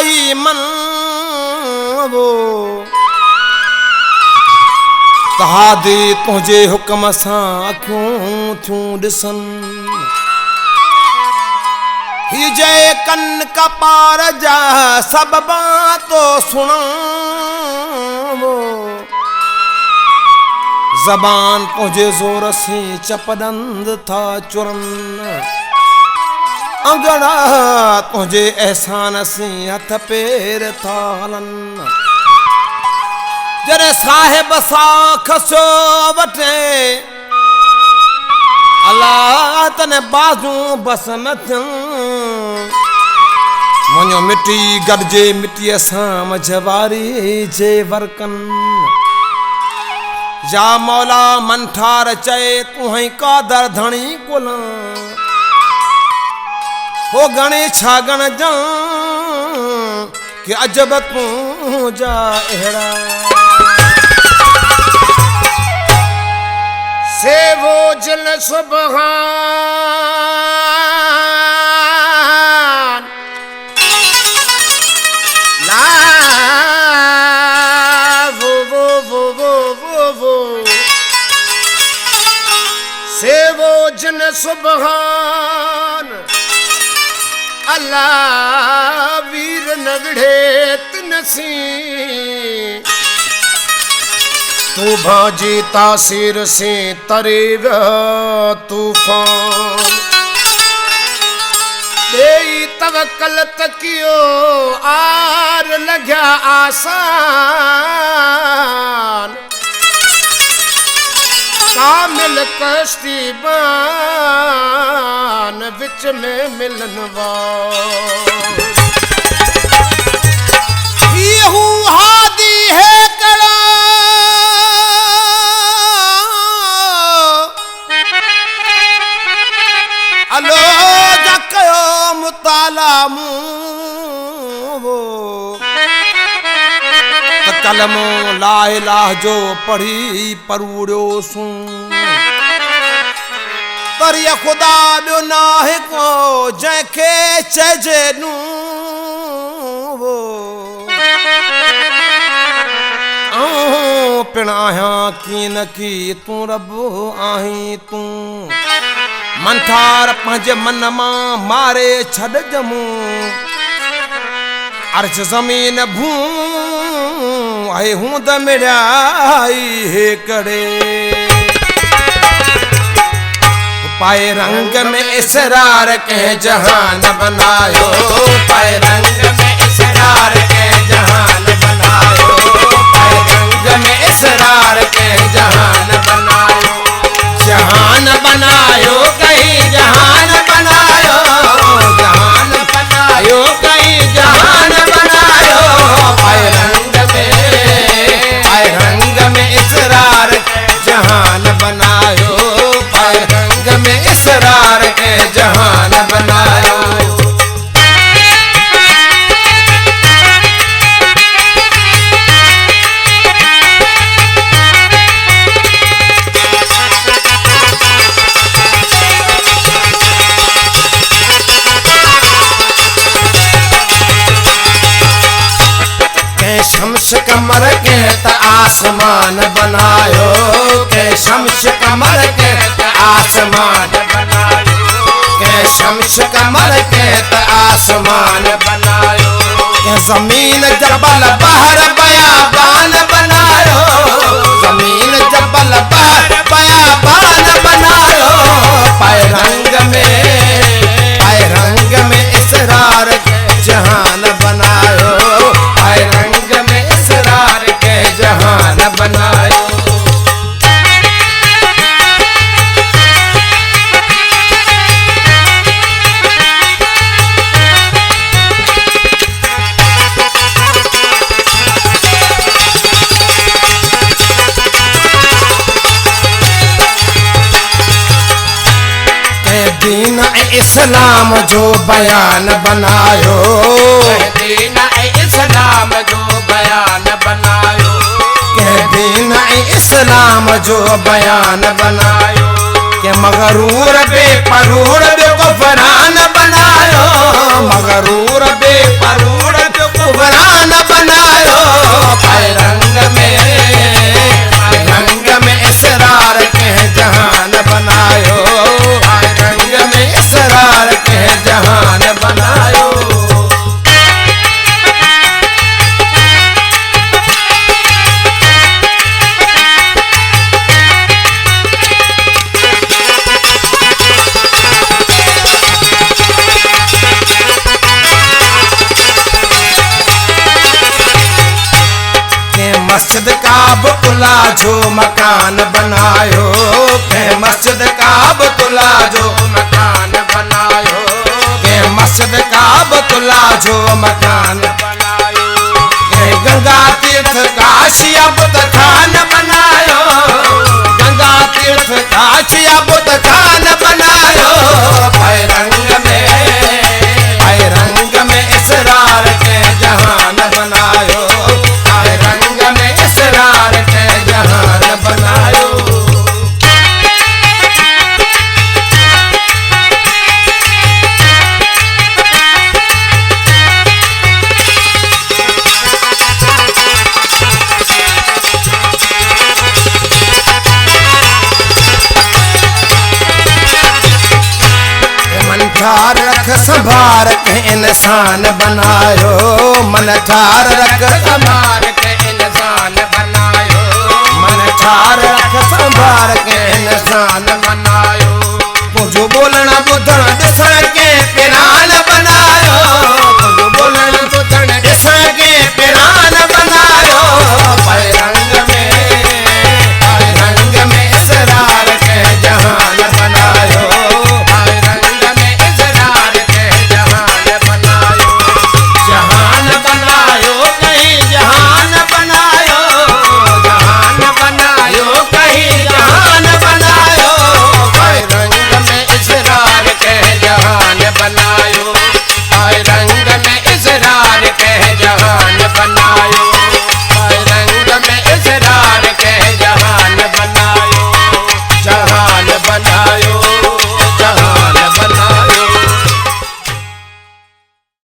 आई मन वो कहा दे तुझे हुक्म सां अखियूं थियूं ॾिसन ही जय कन कपार जा सबबा तो सुना वो जबान तुझे जोर से चपदंद था चुरन अंगड़ा तुझे एहसान से हथ पैर था हलन जरे साहिब सा खसो वटे अल्लाह तने बाजू बस न वञो मिट्टी गॾिजे मिट्टीअ सां मझवारी जे वर्कन जा मौला मन ठार चए तूं ही कादर धणी कुल हो गणे छा गण जा कि अजब तूं जा अहिड़ा से वो जल सुबहान ला वो से वो जन सुबहान अल्लाह वीर नगढ़े तनसी तू भाजी तासीर से तरेगा तूफान देई तवक्कल तकियो आर लग्या आसान कामिल कश्ती बान विच में मिलन वार यहू हादी है कड़ा अलो जकयो मुतालामू वो कलमो ला इलाह जो पढ़ी परूड़ियो सूं पर ये खुदा बियो नाहे को जंहिंखे चइजे नूं वो आऊं पिण आहियां की न की तूं रब आहीं तूं मंथार पंहिंजे मन मां मारे छॾ जमूं अर्श ज़मीन भूं आहे हूंद मिड़ाई हे करे पाए रंग में इसरार के जहान बनायो पाए रंग में इसरार के जहान बनायो पाए रंग में इसरार के जहान बनायो कहीं जहान बनायो कहीं जहान बनायो पाए रंग में इसरार जहान बनायो पाए रंग में इसरार के जहान बनायो शम्स कमर के त आसमान बनायो के शम्स कमर के त आसमान बनायो के शम्स कमर के त आसमान बनायो के जमीन जबल बहर बयाबान बनायो जमीन जबल बहर बयाबान बनायो पाए रंग में इसरार जहान बनायो पाए रंग में इसरार के जहान बनायो दीन इस्लाम जो बयान बनायो दीन इस्लाम जो बयान बनायो के दीन इस्लाम जो बयान बनायो के मगरूर बेपरूर बेगुफरान बनायो मगरूर बेपरूर हुक्मरान बनायो। पाए रंग में इसरार के जहान बनायो। पाए रंग में इसरार के जहान बनायो। मस्जिद काबतुल्ला जो मकान बनायो। के मस्जिद काबतुल्ला जो मकान बनायो। के मस्जिद काबतुल्ला जो मकान बनायो। के गंगा तीर्थ काशिया बुत खान बनायो। गंगा तीर्थ काशिया बुत खान बनायो। पाए रंग में इसरार के जहान बनायो। पाए रंग में इसरार के जहान बनायो। मन ठार रख संभार के इंसान बनायो। मन ठार रख संभार के इंसान बनायो। मन ठार रख संभार के इंसान बनायो।